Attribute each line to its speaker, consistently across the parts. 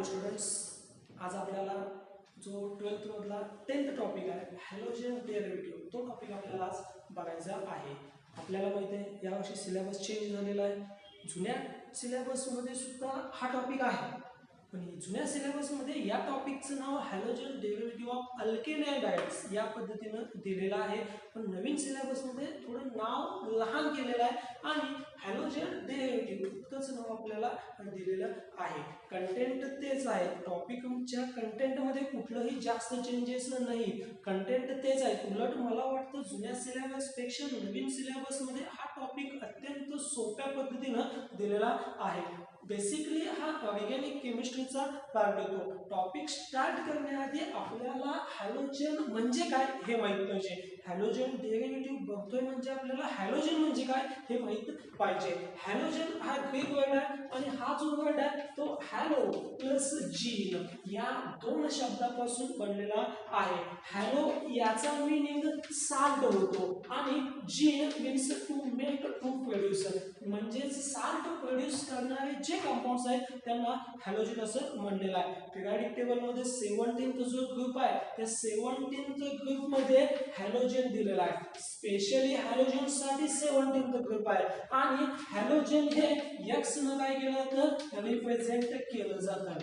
Speaker 1: Hello students, आज आपल्याला जो 12th मधला 10th टॉपिक आहे हॅलोजन डेरिव्हेटिव्ह, तो टॉपिक आपल्याला आज बघायचा आहे. आपल्याला माहिती आहे यावर्षी सिलेबस चेंज झालेला आहे. जुन्या सिलेबसमध्ये सुद्धा हा टॉपिक आहे, पण जुन्या सिलेबसमध्ये या टॉपिकचं नाव halogen derivative of alkane and डायड्स या पद्धतीनं दिलेलं आहे. पण नवीन सिलेबसमध्ये थोडं नाव लहान केलेलं आहे आणि हॅलोजन डेरिव्हेटिव्ह इतकंच नाव आपल्याला दिलेलं आहे. कंटेंट तेच आहे, टॉपिकच्या कंटेंटमध्ये कुठलंही जास्त चेंजेस नाही, कंटेंट तेच आहे. उलट मला वाटतं जुन्या सिलेबसपेक्षा नवीन सिलेबसमध्ये हा टॉपिक अत्यंत सोप्या पद्धतीनं दिलेला आहे. बेसिकली हा ऑर्गॅनिक केमिस्ट्रीचा पार्ट येतो. टॉपिक स्टार्ट करण्याआधी आपल्याला हॅलोजन म्हणजे काय हे माहित पाहिजे. हॅलोजन डेरिव्हेटिव्ह बघतोय म्हणजे आपल्याला हॅलोजन म्हणजे काय हे माहित पाहिजे. हॅलोजन हा ग्रीक वर्ड आहे आणि हा जो वर्ड आहे तो हॅलो प्लस जीन या दोन शब्दापासून बनलेला आहे. हॅलो याचा मीनिंग साल्ट होतो आणि gen means to make to produce, म्हणजेच साल्ट प्रोड्यूस करणारे जे कंपाऊंड्स आहेत त्यांना हॅलोजन असं म्हणलेलं आहे. पिरियडिक टेबल मध्ये 17th जो ग्रुप आहे त्या 17th ग्रुप मध्ये हॅलोजन दिलेला आहे. स्पेशली हॅलोजन साठी 17th ग्रुप आहे आणि हॅलोजन हे एक्स न काय केलं तर रिप्रेझेंट केलं जातं.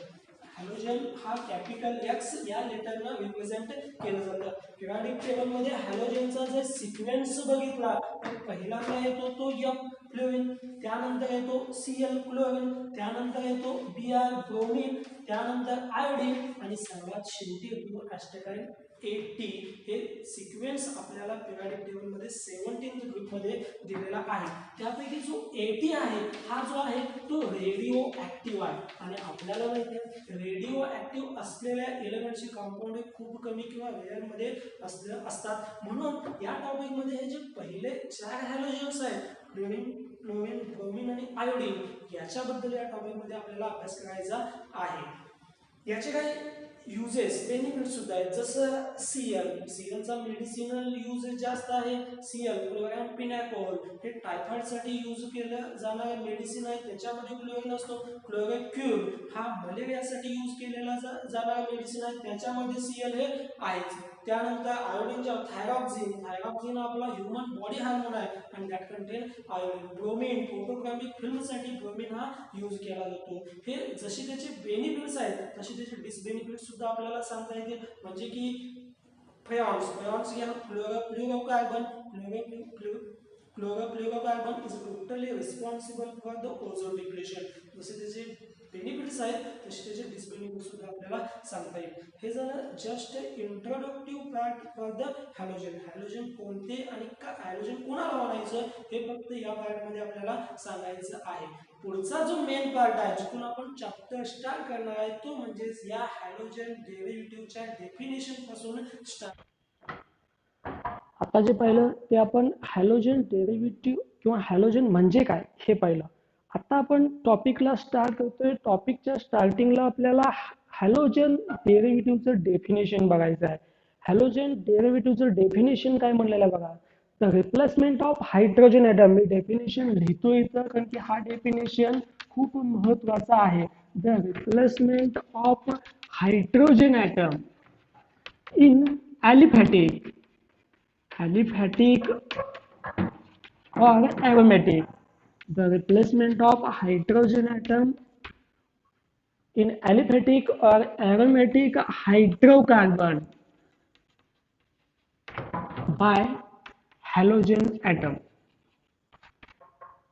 Speaker 1: हॅलोजन हा कॅपिटल एक्स या लेटरनं रिप्रेझेंट केलं जातं. पिरियडिक टेबल मध्ये हॅलोजनचा जर सिक्वेन्स बघितला तर पहिल्यांदा येतो तो एफ फ्लोरीन, त्यानंतर येतो Cl क्लोरीन, त्यानंतर येतो Br ब्रोमीन, त्यानंतर आयोडीन आणि सर्वात शेवटी येतो ॲस्टेकाइन 80. हे सिक्वेन्स आपल्याला पिरियडिक टेबल मध्ये 17th ग्रुप मध्ये दिलेला आहे. त्यापैकी जो 80 आहे हा जो आहे तो रेडिओ ऍक्टिव्ह आहे आणि आपल्याला माहिती आहे रेडिओ ऍक्टिव्ह असलेल्या एलिमेंटचे कंपाऊंड खूप कमी किंवा रेअर मध्ये असतात. म्हणून या टॉपिक मध्ये हे जे पहिले 4 हॅलोजन्स आहेत फ्लोरीन, क्लोरीन, ब्रोमीन आणि आयोडीन याच्याबद्दल या टॉपिक मध्ये आपल्याला अभ्यास करायचा आहे. याचे काही युजेस बेनिफिट सुद्धा आहेत. जसं Cl चा मेडिसिनल यूज जास्त आहे. Cl क्लोरॅम्पिनॅकोल हे टायफॉइड साठी यूज केलं जाणारं मेडिसिन आहे, त्याच्यामध्ये क्लोरीन असतो. क्लोरोक्यूर हा मलेरियासाठी यूज केलेला जाणारा मेडिसिन आहे, त्याच्यामध्ये Cl हे आहेच. त्यानंतर आयोडीनच्या थायरॉक्झिन आपला ह्यूमन बॉडी हार्मोन आहे आणि that contain iodine. Bromine photographic फिल्मसाठी ब्रोमीन हा यूज केला जातो. हे जसे त्याचे बेनिफिट्स आहेत तसे त्याचे डिसबेनिफिट्स सुद्धा आपल्याला सांगता येतील. म्हणजे की फ्रेऑन्स घ्या, fluorocarbon is totally responsible for the ozone depletion. जसे त्याचे बेनिफिट्स आहेत तसे त्याचे डिसबेनिफिट्स सुद्धा आपल्याला सांगता येईल. हे झालं just introductive part for the halogen. Halogen कोणते आणि हॅलोजन कोणाला म्हणायचं हे फक्त या पार्ट मध्ये आपल्याला सांगायचं आहे. पुढचा जो मेन पार्ट आहे जिथून आपण चॅप्टर स्टार्ट करणार आहे तो म्हणजे या हॅलोजन डेरिव्हेटिव्हच्या डेफिनेशन पासून स्टार्ट. आता जे पाहिलं ते आपण हॅलोजन डेरिव्हेटिव्ह किंवा हॅलोजन म्हणजे काय हे पाहिलं. आता आपण टॉपिकला स्टार्ट करतोय. टॉपिकच्या स्टार्टिंगला आपल्याला हॅलोजन डेरिव्हेटिव्हचं डेफिनेशन बघायचं आहे. हॅलोजन डेरिव्हेटिव्हचं डेफिनेशन काय म्हणलेलं आहे बघा. The replacement of hydrogen atom. मी डेफिनेशन लिहितो इथं कारण की हा डेफिनेशन खूप महत्वाचा आहे. The replacement of hydrogen atom in aliphatic or aromatic. The replacement of hydrogen atom in aliphatic or aromatic hydrocarbon by halogen atom.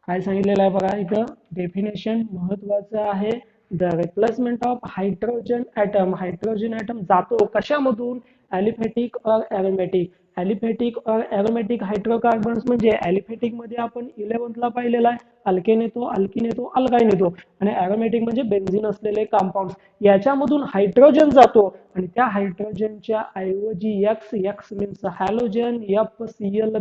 Speaker 1: काय सांगितलेलं आहे बघा इथं डेफिनेशन महत्वाचं आहे. The replacement of hydrogen atom जातो कशामधून ॲलिफॅटिक और ॲरोमॅटिक. ॲलिफॅटिक और ॲरोमॅटिक हायड्रोकार्बन्स म्हणजे ॲलिफॅटिक मध्ये आपण 11th ला पाहिलेला आहे अल्केन येतो, अल्किन येतो, अल्काइन येतो आणि ॲरोमॅटिक म्हणजे बेन्झीन असलेले कंपाऊंड. याच्यामधून हायड्रोजन जातो आणि त्या हायड्रोजनच्या ऐवजी एक्स मीन्स हॅलोजन FCl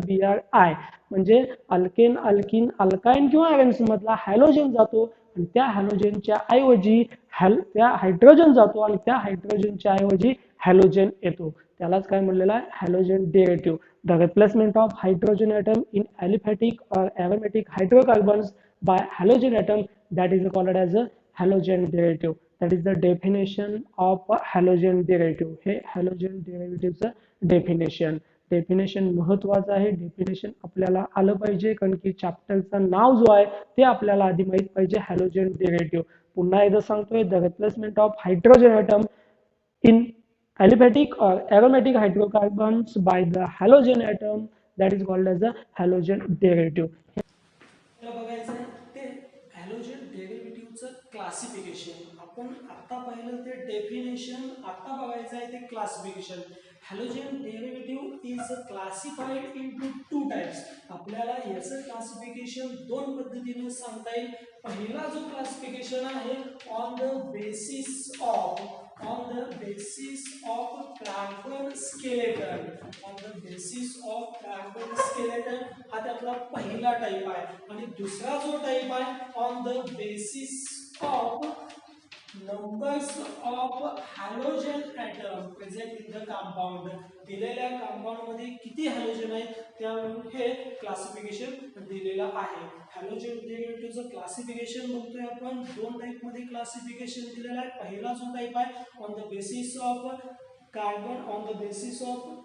Speaker 1: म्हणजे अल्केन, अल्किन, अल्काइन किंवा अरेन्स मधला हॅलोजन जातो आणि त्या हॅलोजनच्या ऐवजी त्या हायड्रोजन जातो आणि त्या हायड्रोजनच्या ऐवजी हॅलोजन येतो. त्यालाच काय म्हणलेलं आहे halogen derivative. The replacement of hydrogen atom in aliphatic और aromatic hydrocarbons by halogen atom that is called as a halogen derivative. That is the definition of halogen derivative. हे हॅलोजन डेरिव्हेटिव्हचं डेफिनेशन महत्वाचं आहे. डेफिनेशन आपल्याला आलं पाहिजे, कारण की चॅप्टरचं नाव जो आहे ते आपल्याला आधी माहित पाहिजे, हॅलोजन डेरिव्हेटिव्ह. पुन्हा एकदा सांगतोय, the replacement of hydrogen atom in aliphatic or aromatic hydrocarbons by the halogen atom, that is called as the halogen derivative. बघायचं आहे ते हॅलोजन डेरिव्हेटिव्हचं क्लासिफिकेशन. आपण आता पाहिलं ते डेफिनेशन, आता बघायचं आहे ते classification. Halogen derivative is classified into two types. आपल्याला याचं क्लासिफिकेशन दोन पद्धतीने सांगता येईल. पहिला जो क्लासिफिकेशन आहे on the basis of carbon skeleton. On the basis of carbon skeleton हा त्यातला पहिला टाइप आहे. आणि दुसरा जो टाइप आहे on the basis of numbers of halogen atom present in the compound. दिलेल्या कंपाऊंड मध्ये किती हॅलोजन आहेत त्यावरून हे क्लासिफिकेशन दिलेलं आहे. हॅलोजन डेरिव्हेटिव्हचं क्लासिफिकेशन बघतोय आपण. दोन टाइप मध्ये क्लासिफिकेशन दिलेलं आहे. पहिला जो टाइप आहे on the basis of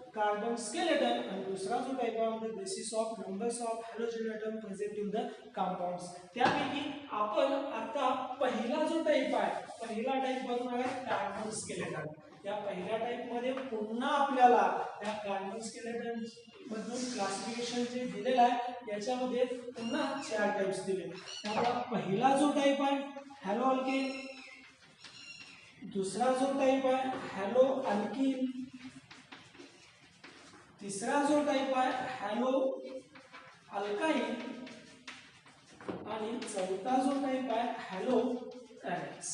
Speaker 1: carbon skeleton, आणि दुसरा जो टाइप आहे on the basis of numbers of halogen atom present in the compounds. त्यापैकी आपण आता पहिला जो टाइप आहे, पहिला टाइप बघणार आहे कार्बन स्केलेटन. या पहिल्या टाइप मध्ये पुन्हा आपल्याला त्या कार्बन स्केलेटन मधून क्लासिफिकेशन जे दिलेलं आहे याच्यामध्ये पुन्हा 4 टाइप्स दिले. त्यामुळे पहिला जो टाइप आहे हॅलो अल्केन, दूसरा जो टाइप है हॅलो अल्कीन, तीसरा जो टाइप है हॅलो अल्काइन, आणि चौथा जो टाइप है हॅलो एरेक्स.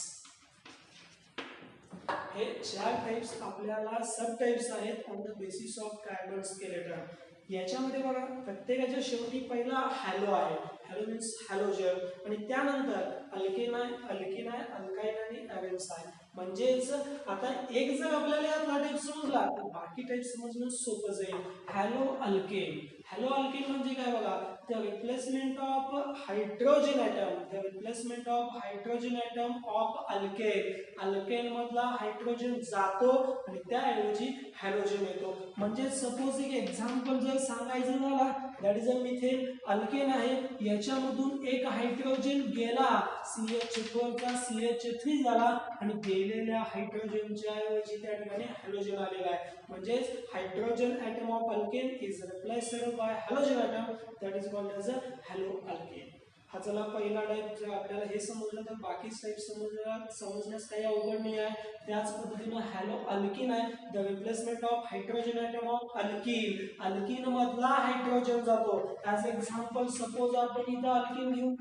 Speaker 1: हे 4 टाइप्स आपल्याला सब टाइप्स आहेत on the basis of carbon skeleton. याच्यामध्ये बघा प्रत्येकाच्या शेवटी पहिला हॅलो आहे. हॅलो मीन्स हॅलोजन, आणि त्यानंतर अल्केन आहे, अल्काइन आणि एरेक्स आहे. म्हणजेच आता एक जर आपल्याला यातला टाइप समजला तर बाकी टाइप समजणं सोपं जाईल. हॅलो अल्केन म्हणजे काय बघा, the replacement of hydrogen atom of alkane. Alkane मधला हायड्रोजन जातो आणि त्याऐवजी हॅलोजन येतो. म्हणजे सपोज एक एक्झाम्पल जर सांगायचं झाला, that is a methane alkane आहे. याच्यामधून एक हायड्रोजन गेला, CH4 चा CH3 झाला, आणि गेलेल्या हायड्रोजनच्या ऐवजी त्या ठिकाणी हॅलोजन आलेला आहे. म्हणजे hydrogen atom of alkane is replaced by halogen atom, that is called as a halo alkane. हा चला पहिला टाइप. जर आपल्याला हे समजलं तर बाकी टाइप समजण्यास काही अवघड नाही आहे. त्याच पद्धतीने हॅलो अल्कीन आहे, the replacement of hydrogen atom of alkene. Alkene मधला हायड्रोजन जातो. ॲज एक्झाम्पल सपोज आपण इथं अल्कीन घेऊ,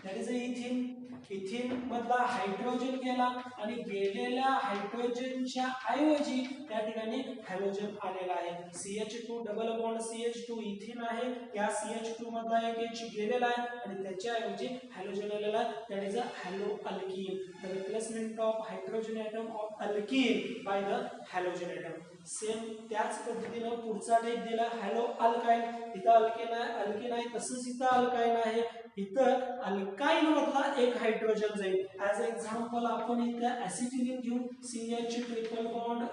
Speaker 1: दॅट इज अ इथिन. इथिन मधला हायड्रोजन गेला आणि गेलेल्या हायड्रोजनच्या ऐवजी त्या ठिकाणी हॅलोजन आलेला आहे. CH2 डबल बॉन्ड CH2 इथिन आहे. या CH2 मधला एक H गेलेला आहे आणि त्याच्या ऐवजी हॅलोजन आलेला आहे. That is a halo alkene. The replacement of hydrogen atom of alkene by the halogen atom. Same त्याच पद्धतीने पुढचा टाइप दिला हॅलो अल्काइन. इथं अल्केन आहे, तसंच इथं अल्काइन आहे. इथं अल्काइन मधला एक हायड्रोजन जाईल. ॲज एक्झाम्पल आपण इथं ऍसिटिलीन घेऊ, CH triple bond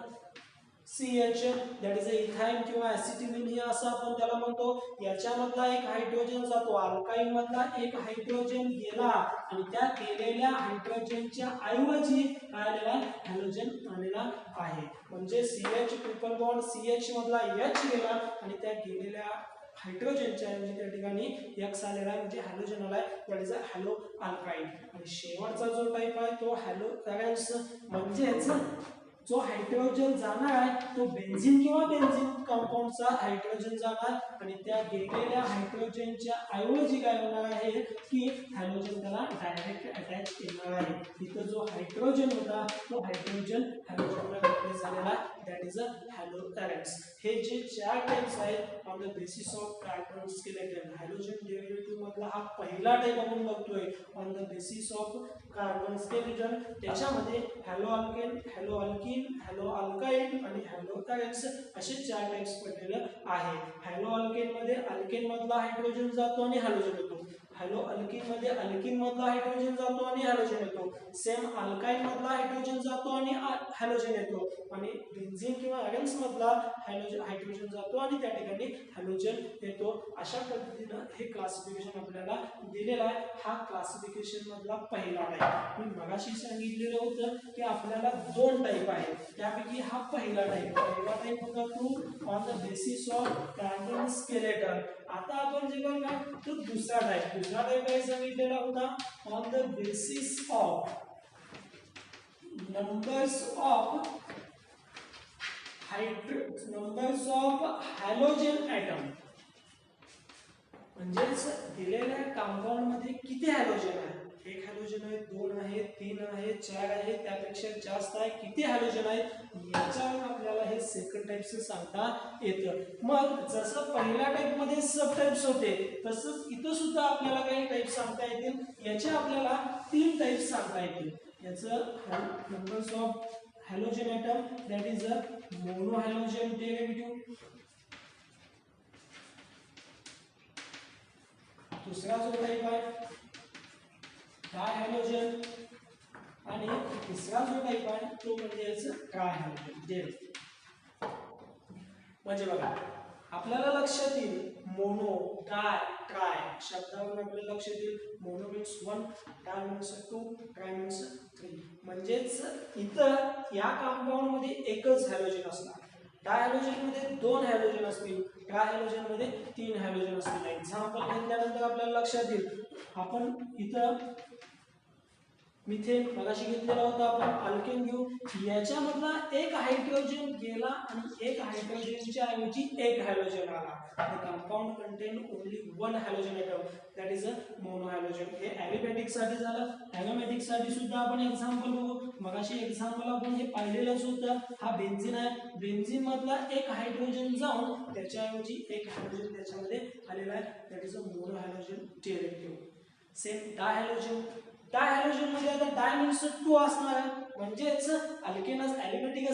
Speaker 1: CH, that is a ethyne किंवा ऍसिटिलीन हे असं आपण त्याला म्हणतो. याच्यामधला एक हायड्रोजन जातो, अल्काइन मधला एक हायड्रोजन गेला आणि त्या गेलेल्या हायड्रोजनच्या ऐवजी काय आलेला हॅलोजन आलेला आहे. म्हणजे CH ट्रिपल बॉन्ड CH मधला H गेला आणि त्या गेलेल्या हायड्रोजनच्या ऐवजी त्या ठिकाणी X आलेला आहे, म्हणजे हॅलोजन आलाय. That is a hello alkyne. आणि शेवटचा जो टाइप आहे तो हॅलो एरेक्स. म्हणजेच जो हायड्रोजन जाणार आहे तो बेन्झीन किंवा बेन्झीन कंपाऊंडचा हायड्रोजन जाणार आणि त्या गेलेल्या हायड्रोजनच्या ऐवजी काय होणार आहे की हॅलोजन त्याला डायरेक्ट अटॅच येणार आहे. इथं जो हायड्रोजन होता तो हायड्रोजन हॅलोजनला रिप्लेस झालेला, that is a halo arenes. हे जे 4 टाइप्स आहेत on the basis of carbon skeleton. Halogen derivative मधला हा पहिला टाइप आपण बघतोय on the basis of carbon skeleton. त्याच्यामध्ये halo alkane, halo alkene, halo alkyne आणि हॅलो एरेक्स असे 4 टाइप्स पडलेले आहे. हॅलो अल्केन मध्ये अल्केन मधला हायड्रोजन जातो आणि हॅलोजन येतो. हॅलो अल्किन मध्ये अल्किन मधला हायड्रोजन जातो आणि हॅलोजन येतो, सेम अल्काइन मधला हायड्रोजन जातो आणि हॅलोजन येतो, आणि बेन्झीन किंवा अरेन्स मधला हायड्रोजन जातो आणि त्या ठिकाणी हॅलोजन येतो. अशा पद्धतीने हे क्लासिफिकेशन आपल्याला दिलेलं आहे. हा क्लासिफिकेशन मधला पहिला टाइप. मी मगाशी सांगितलेलं होतं की आपल्याला दोन टाइप आहेत, त्यापैकी हा पहिला टाइप. पहिला टाइप होता तो on the basis of carbon skeleton. आता आपण जे बघा तो दुसरा टाइप काय सांगितलेला होता, on the basis of numbers of halogen atom. म्हणजेच दिलेल्या कंपाऊंड मध्ये किती हॅलोजन आहे, एक हॅलोजन आहे, दोन आहे, तीन आहे, चार आहे, त्यापेक्षा जास्त आहे, किती हॅलोजन आहे याच्यावर आपल्याला हे सेकंड टाइपचं सांगता येतं. मग जसं पहिल्या टाइप मध्ये सब टाइप्स होते तसंच इथं सुद्धा आपल्याला काही टाइप सांगता येतील. याचे आपल्याला तीन टाइप सांगता येतील. याचं numbers of halogen atom, that is a mono halogen derivative. दुसरा जो टाइप आहे डायहॅलोजन, आणि तिसरा जो टाइप आहे तो म्हणजे ट्रायहॅलोजन. म्हणजे बघा आपल्याला लक्षात येईल मोनो, डाय, ट्राय शब्दावरून आपल्याला लक्षात येईल मोनो मीन्स 1, डाय मीन्स 2, ट्राय मीन्स 3. म्हणजेच इथं या कंपाऊंड मध्ये एकच हॅलोजन असणार, डायहॅलोजन मध्ये दोन हॅलोजन असतील, ट्रायहॅलोजन मध्ये तीन हॅलोजन असतील. एक्झाम्पल घेतल्यानंतर आपल्याला लक्षात येईल. आपण इथं मिथेन मगाशी घेतलेला होता, आपण अल्केन घेऊ. याच्यामधला एक हायड्रोजन गेला आणि एक हायड्रोजनच्या ऐवजी एक हॅलोजन आला. The compound contain only one halogen atom, that is a mono halogen. हे ॲरोमॅटिक साठी झालं. ॲरोमॅटिक साठी सुद्धा आपण एक्झाम्पल बघू. मगाशी एक्झाम्पल आपण हे पाहिलेलंच होतं. हा बेन्झीन आहे, बेन्झीन मधला एक हायड्रोजन जाऊन त्याच्याऐवजी एक हायड्रोजन त्याच्यामध्ये आलेला आहे, that is a mono halogen derivative. Same dihalogen, dihalogen मध्ये आता डाय मीन्स 2 असणार आहे. म्हणजेच अल्केनस ॲरोमॅटिक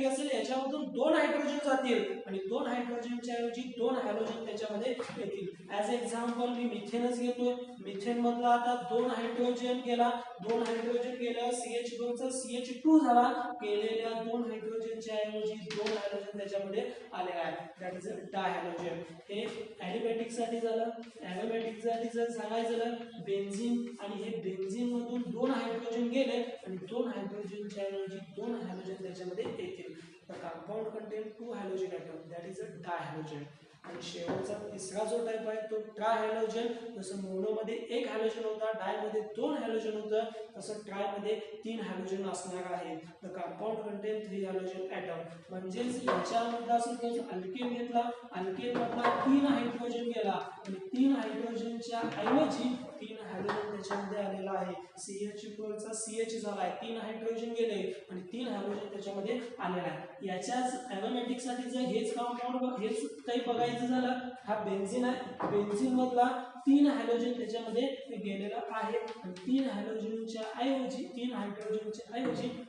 Speaker 1: असेल याच्यामधून दोन हायड्रोजन जातील आणि दोन हायड्रोजनच्या ऐवजी दोन हॅलोजन त्याच्यामध्ये येतील. ॲज एक्झाम्पल मी मिथेनच घेतोय. मिथेन मधला आता दोन हायड्रोजन गेला, दोन हायड्रोजन गेल्यावर CH2 चा CH2 झाला. गेलेल्या दोन हायड्रोजनच्या ऐवजी दोन हॅलोजन त्याच्यामध्ये आले आहे, दॅट इज अ डायहॅलोजन. हे ॲरोमॅटिक साठी झालं. ॲरोमॅटिक साठी जर सांगायचं झालं बेन्झीन, आणि हे बेन्झीन मधून दोन हायड्रोजन गेले आणि दोन हायड्रोजनच्या ऐवजी दोन हॅलोजन त्याच्यामध्ये येतील. The compound contain 2 halogen atom, that is a dihalogen. आणि शेवटचा तिसरा जो टाइप आहे तो ट्रायहॅलोजन. जसं मोनो मध्ये एक हॅलोजन होता, डाय मध्ये दोन हॅलोजन होतं, तसं ट्राय मध्ये तीन हॅलोजन असणार आहे. The compound contain 3 halogen atom. म्हणजेच याच्यामधला सुद्धा अल्केन घेतला, अल्केन मधला 3 हायड्रोजन गेला आणि 3 हायड्रोजनच्या ऐवजी 3 हॅलोजन त्याच्यामध्ये आलेला आहे. CH2 चा CH झालाय, 3 हायड्रोजन गेले आणि 3 हॅलोजन त्याच्यामध्ये आलेला आहे. याच्याच ॲरोमॅटिक साठी जर हेच कंपाऊंड हेच काही बघायचं झालं, हा बेन्झीन आहे, बेन्झीन मधला 3 हॅलोजन त्याच्यामध्ये गेलेला आहे आणि 3 हायड्रोजनच्या ऐवजी 3 हॅलोजन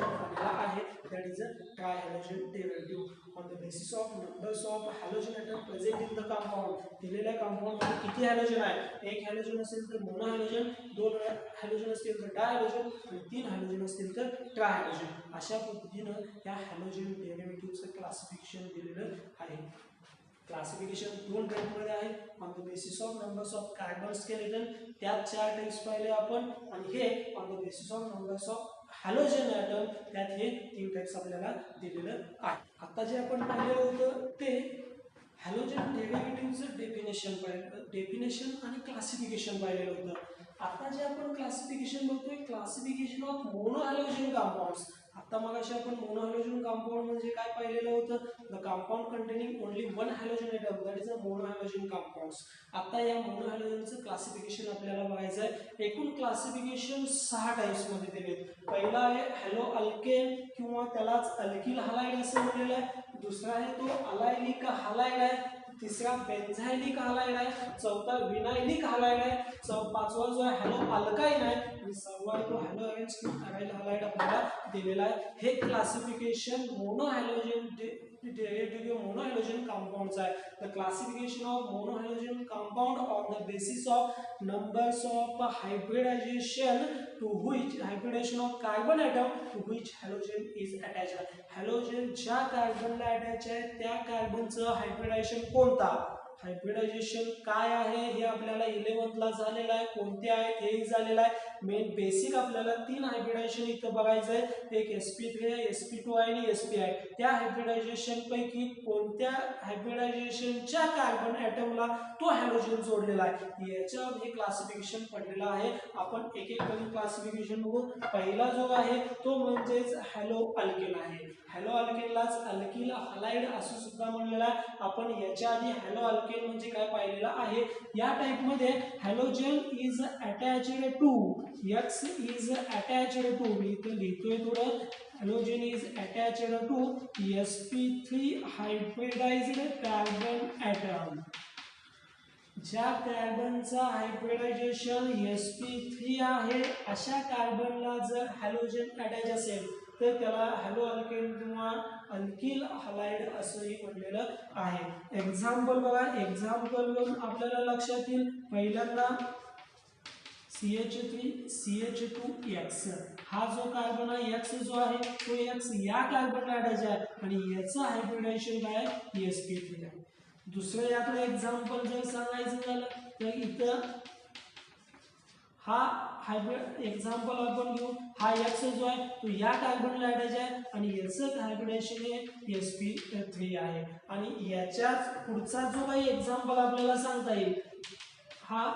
Speaker 1: आलेला आहे, that is a trihalogen derivative. On the basis of numbers of halogen atom present in the compound. दिलेल्या कंपाऊंड मध्ये किती हॅलोजन आहे, एक हॅलोजन असेल तर मोनो हॅलोजन, दोन हॅलोजन असतील तर डायहॅलोजन आणि तीन हॅलोजन असतील तर ट्रायहॅलोजन. अशा पद्धतीनं या हॅलोजन डेरिव्हेटिव्हचं क्लासिफिकेशन दिलेलं आहे. क्लासिफिकेशन दोन टाइपमध्ये आहे. On the basis of numbers of carbon skeleton, त्यात 4 टाइप्स पाहिले आपण, आणि हे on the basis of numbers of halogen atom, त्यात हे 3 टाइप्स आपल्याला दिलेलं आहे. आता जे आपण पाहिलेलं होतं ते हॅलोजन डेरिव्हेटिव्हचं डेफिनेशन आणि क्लासिफिकेशन पाहिलेलं होतं. आता जे आपण क्लासिफिकेशन बघतोय, classification of mono halogen compounds. आता मगाशी आपण मोनो हॅलोजन कंपाऊंड म्हणजे काय पाहिलेलं होतं, the compound containing only one halogen atom, that is a mono halogen compounds. आता या मोनो हॅलोजनचं क्लासिफिकेशन आपल्याला बघायचं आहे. एकूण क्लासिफिकेशन 6 टाइप्स मध्ये दिलेत. पहिला आहे हॅलो अल्केन किंवा त्यालाच अल्किल हलाइड असं म्हटलेलं आहे. दुसरा आहे तो अलायलिक हलाइड आहे. तिसरा बेन्झायलिक हलाइड आहे. चौथा विनायलिक हलाइड आहे. पाचवा जो आहे हॅलो अल्काइन आहे आणि सहावा तो हॅलो अरेंज किंवा अराइल हलाइड आपल्याला दिलेला आहे. हे classification mono halogen derivative monohalogen कंपाऊंडचा आहे. The classification of monohalogen compound on the basis of numbers of hybridization to which hybridization of carbon atom to which halogen is attached. Halogen ज्या कार्बनला attach आहे त्या कार्बनचं हायब्रिडायझेशन कोणता, hybridisation काय आहे हे आपल्याला 11th ला झालेलं आहे. कोणते आहेत हेही झालेलं आहे. मेन बेसिक आपल्याला 3 हायब्रिडायझेशन इथं बघायचं आहे. एक sp3 आहे, sp2 आहे आणि sp आहे. त्या हायब्रिडायझेशन पैकी कोणत्या हायब्रिडायझेशनच्या कार्बन ॲटमला तो हॅलोजन जोडलेला आहे याच्यावर हे क्लासिफिकेशन पडलेलं आहे. आपण एक एक करून क्लासिफिकेशन बघू. पहिला जो आहे तो म्हणजेच हॅलो अल्केन आहे. हॅलो अल्केनलाच अल्किल हलाइड असं सुद्धा म्हणलेलं आहे. आपण याच्या आधी हॅलो अल्केन म्हणजे काय पाहिलेलं आहे. या टाइप मध्ये halogen is attached to X is attached to, मी इथे लिहितोय थोडं, halogen is attached to sp3 hybridized carbon atom. ज्या कार्बनचा हायब्रिडायझेशन sp3 आहे अशा कार्बनला जर हॅलोजन अटॅच असेल तर त्याला हॅलो अल्केन किंवा अल्किल हलाइड असंही म्हणलेलं आहे. एक्झाम्पल बघा, एक्झाम्पल वरून आपल्याला लक्षात येईल. पहिल्यांदा CH3 CH2X हा जो कार्बन आहे X जो आहे तो X या कार्बनला अटॅच आहे आणि याचं हायब्रिडायझेशन काय आहे sp3 आहे. दुसरं याकडे एक्झाम्पल जर सांगायचं झालं तर इथं हा हायब्रिड एक्झाम्पल आपण घेऊ. हा X जो आहे तो या कार्बनला अटॅच आहे आणि याचं हायब्रिडायझेशन हे sp3 आहे. आणि याच्याच पुढचा जो काही एक्झाम्पल आपल्याला सांगता येईल हा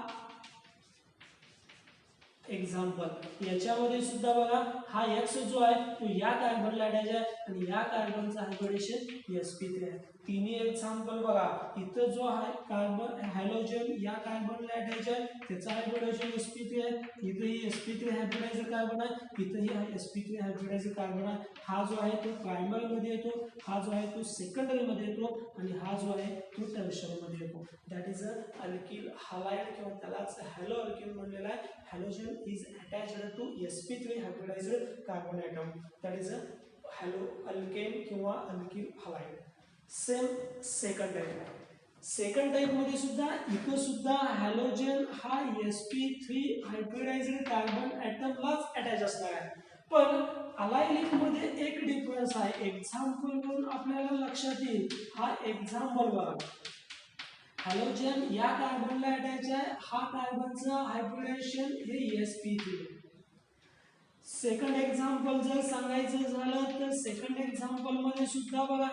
Speaker 1: एक्झाम्पल याच्यामध्ये सुद्धा बघा हा X जो आहे तो या कार्बनला अटॅच आहे आणि या कार्बनचा हायब्रिडेशन sp3 आहे. तिन्ही एक्झाम्पल बघा. इथं जो आहे कार्बन हॅलोजन या कार्बनला अटॅच आहे त्याचा हायब्रिडेशन sp3 आहे. इथेही sp3 हायब्रिडाइज्ड कार्बन आहे, इथेही हा sp3 हायब्रिडाइज्ड कार्बन आहे. हा जो आहे तो प्रायमरी मध्ये येतो, हा जो आहे तो सेकंडरी मध्ये येतो आणि हा जो आहे तो टर्शरी मध्ये येतो. That is a alkyl halide किंवा त्यालाच हॅलो अल्किल म्हणलेला आहे. Halogen is attached to sp3 hybridized carbon atom, that is a halo alkane किंवा alkyl halide. Same second type, second type मध्ये सुद्धा इथं सुद्धा हॅलोजन हा sp3 हायब्रिडाइज्ड कार्बन ॲटमलाच अटॅच असणार आहे. पण अलायलिक मध्ये एक डिफरन्स आहे. एक्झाम्पल म्हणून आपल्याला लक्षात येईल. हा एक्झाम्पल बघा, हॅलोजन या कार्बनला अटॅच आहे, हा कार्बनचं हायब्रिडायझेशन हे sp3. सेकंड एक्झाम्पल जर सांगायचं झालं तर सेकंड एक्झाम्पल मध्ये सुद्धा बघा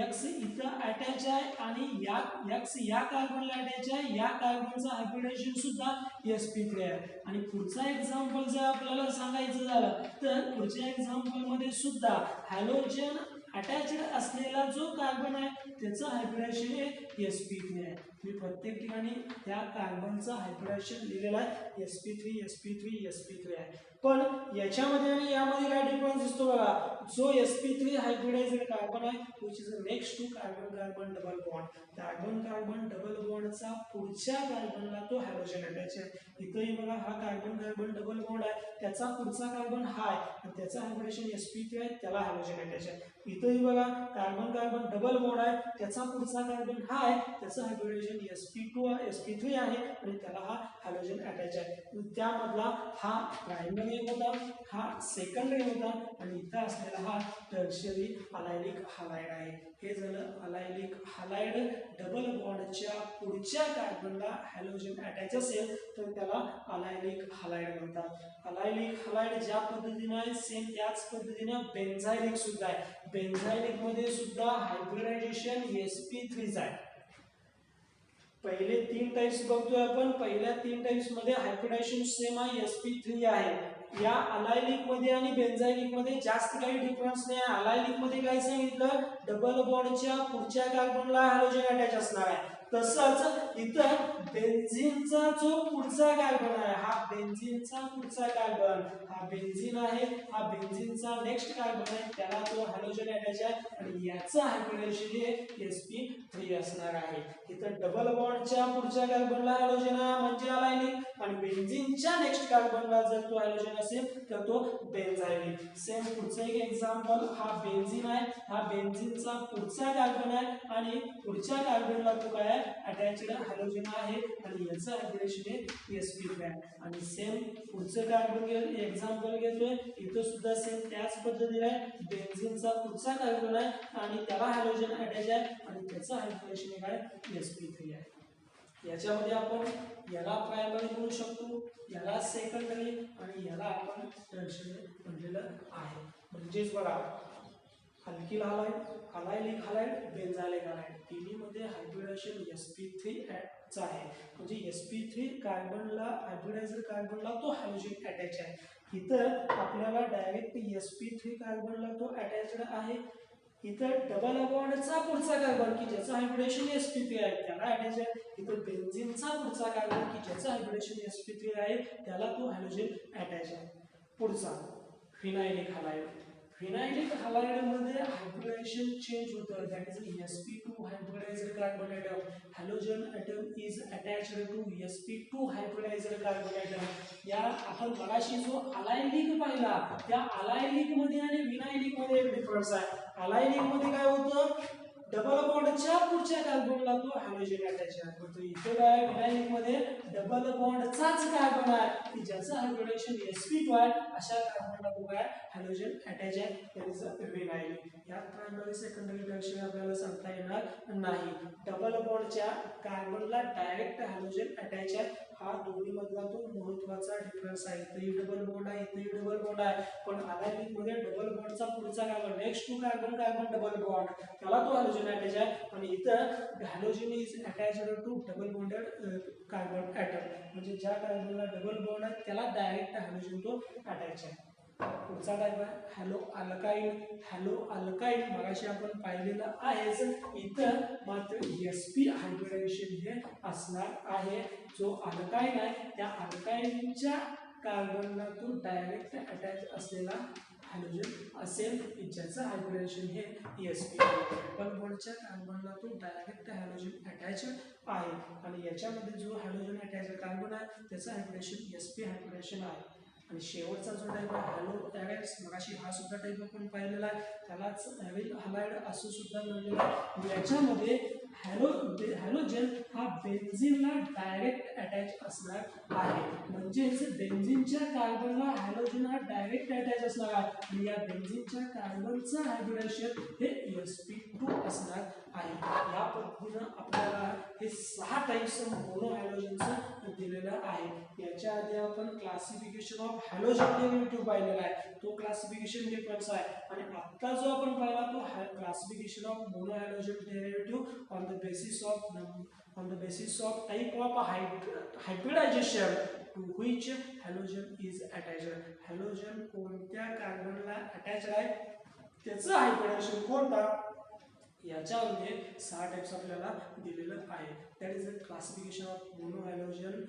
Speaker 1: X इथं अटॅच आहे आणि या X या कार्बनला अटॅच आहे, या कार्बनचं हायब्रिडायझेशन सुद्धा sp3 आहे. आणि पुढचा एक्झाम्पल जर आपल्याला सांगायचं झालं तर पुढच्या एक्झाम्पल मध्ये सुद्धा हॅलोजन अटॅच्ड असलेला जो कार्बन आहे त्याचं हायब्रिडायझेशन हे sp3 आहे. मी प्रत्येक ठिकाणी त्या कार्बनचं हायब्रिडायझेशन लिहिलेलं आहे sp3 sp3 sp3 आहे. पण याच्यामध्ये आणि यामध्ये काय डिफरन्स दिसतो बघा. जो sp3 हायब्रिडाइज्ड कार्बन आहे which is next to carbon carbon double bond, carbon carbon double बॉन्डचा पुढच्या कार्बनला तो हॅलोजन अटॅच आहे. इथंही बघा हा कार्बन कार्बन डबल बॉन्ड आहे, त्याचा पुढचा कार्बन हा आहे आणि त्याचा हायब्रिडेशन sp3 आहे, त्याला हॅलोजन अटॅच आहे. इथंही बघा कार्बन कार्बन डबल बॉन्ड आहे, त्याचा पुढचा कार्बन हा आहे, त्याचं हायब्रिडेशन sp3 आहे आणि त्याला हा हॅलोजन अटॅच आहे. त्यामधला हा प्रायमरी होता, हा सेकंडरी होता आणि इथं असलेला हा टर्शियरी अलायलिक हलाइड आहे. हे झालं अलायलिक हलाइड. डबल बॉन्डच्या पुढच्या कार्बनला हॅलोजन अटॅच असेल तर त्याला अलायलिक हलाइड म्हणतात. अलायलिक हलाइड ज्या पद्धतीने आहे सेम त्याच पद्धतीने बेन्झायलिक सुद्धा आहे. बेन्झायलिक मध्ये सुद्धा हायब्रिडायझेशन sp3 आहे. पहिले 3 टाइप्स बघतोय आपण. पहिल्या 3 टाइप्स मध्ये हायब्रिडायझेशन सेम आहे, sp3 आहे. या अलायलिक मध्ये आणि बेन्झायलिक मध्ये जास्त काही डिफरन्स नाही आहे. अलायलिक मध्ये काय सांगितलं, डबल बॉन्डच्या पुढच्या कार्बनला हॅलोजन अटॅच असणार आहे. तसंच इथं बेन्झीनचा जो पुढचा कार्बन आहे, हा बेन्झीनचा पुढचा कार्बन, हा बेन्झीन आहे, हा बेन्झीनचा नेक्स्ट कार्बन आहे, त्याला तो हॅलोजन अटॅच आहे आणि याचं हायब्रिडायझेशन हे sp3 असणार आहे. इथं डबल बॉन्डच्या पुढच्या कार्बनला हॅलोजन म्हणजे अलायनिक आणि बेन्झीनच्या नेक्स्ट कार्बनला जर तो हॅलोजन असेल तर तो बेन्झायनिक. सेम पुढचं एक एक्झाम्पल, हा बेन्झीन आहे, हा बेन्झीनचा पुढचा कार्बन आहे आणि पुढच्या कार्बनला तो काय आहे अटॅच्ड हॅलोजन आहे आणि याचं हायब्रिडेशन आहे sp3 आहे. आणि सेम पुढचं कार्बन एक्झाम्पल घेतोय, इथं सुद्धा सेम त्याच पद्धतीने आहे, बेन्झीनचा पुढचा कार्बन आहे आणि त्याला हॅलोजन अटॅच आहे आणि त्याचं हायब्रिडेशन काय sp3 आहे. याच्यामध्ये आपण याला प्रायमरी म्हणू शकतो, याला सेकंडरी आणि याला आपण टर्शियरी म्हणलेलं आहे. म्हणजेच बघा, alkyl halide, allylic halide, benzylic halide तिन्हीमध्ये हायब्रिडेशन sp3 चा आहे. म्हणजे sp3 कार्बनला हायब्रिडायझर कार्बनला तो हॅलोजन अटॅच आहे. इथं आपल्याला डायरेक्ट sp3 कार्बनला तो अटॅच्ड आहे. इथं डबल बॉन्डचा पुढचा कार्बन की ज्याचं हायब्रिडेशन sp3 आहे त्याला अटॅच आहे. इथं बेन्झीनचा पुढचा कार्बन की ज्याचं हायब्रिडेशन sp3 आहे त्याला तो हॅलोजन अटॅच आहे. पुढचा फिनायलिक हालाइड, फिनायलिक हालाइड मध्ये हायब्रिडायझेशन चेंज होतं, that is sp2 hybridizer carbon atom, halogen atom is attached to sp2 hybridizer carbon atom. या आपण मगाशी जो अलायलिक पाहिला त्या अलायलिक मध्ये आणि विनायलिक मध्ये एक डिफरन्स आहे. अलायलिक मध्ये काय होतं, डबल बॉन्डच्या पुढच्या कार्बनला तो हॅलोजन अटॅच आहे. तर इथे काय विनायलिक मध्ये डबल बॉन्डचाच कार्बन आहे की ज्याचं हायब्रिडेशन sp2 आहे, अशा कार्बनला तो काय हॅलोजन अटॅच आहे, दॅट इज विनायलिक. यात प्रायमरी सेकंडरी टर्शियरी आपल्याला सांगता येणार नाही. डबल बॉन्डच्या कार्बनला डायरेक्ट हॅलोजन अटॅच आहे, हा दोन्ही मधला तो महत्त्वाचा डिफरन्स आहे. इथेही डबल बॉन्ड आहे, इथेही डबल बॉन्ड आहे, पण अलायनिक मध्ये डबल बॉन्डचा पुढचा carbon next to carbon carbon double bond त्याला तो हॅलोजन अटॅच आहे आणि इथं halogen is attached to double bonded carbon atom. म्हणजे ज्या कार्बनला डबल बॉन्ड आहे त्याला डायरेक्ट हॅलोजन तो अटॅच आहे. पुढचा टाइप आहे हॅलो अल्काइड. हॅलो अल्काइड मगाशी आपण पाहिलेलं आहेच, इथं मात्र sp हायब्रिडायझेशन हे असणार आहे. जो अल्काइड आहे त्या अल्काइडच्या कार्बनला तो डायरेक्ट अटॅच असलेला हॅलोजन असेल की ज्याचं हायब्रिडेशन हे sp. डबल बॉन्डच्या कार्बनला तो डायरेक्ट हॅलोजन अटॅच आहे आणि याच्यामध्ये जो हॅलोजन अटॅच कार्बन आहे त्याचं हायब्रिडेशन sp हायब्रिडेशन आहे. आणि शेवटचा जो टाइप आहे हॅलो ॲरेट्स, मगाशी हा सुद्धा टाइप आपण पाहिलेला आहे, त्यालाच ॲरिल हालाइड असं सुद्धा म्हणलेलं आहे. याच्यामध्ये हॅलोजन हा बेन्झीनला डायरेक्ट अटॅच असणार आहे. म्हणजेच बेन्झीनच्या कार्बनला हॅलोजन हा डायरेक्ट अटॅच असणार आहे आणि या बेन्झीनच्या कार्बनचं हायब्रिडेशन हे sp2 असणार आहे. या पद्धतीनं आपल्याला हे 6 टाइप्स मोनो हॅलोजनचं दिलेलं आहे. याच्या आधी आपण क्लासिफिकेशन ऑफ हॅलोजन डेरिव्हेटिव्ह पाहिलेला आहे, तो क्लासिफिकेशन डिफरन्स आहे. आणि आता जो आपण पाहिला तो classification of mono halogen derivative on the basis of type of hybridization to which halogen is attached. Halogen कोणत्या कार्बनला अटॅच आहे त्याचं हायब्रिडायझेशन कोणता, याच्यामध्ये 6 टाइप्स आपल्याला दिलेलं आहे. That is the classification of mono halogen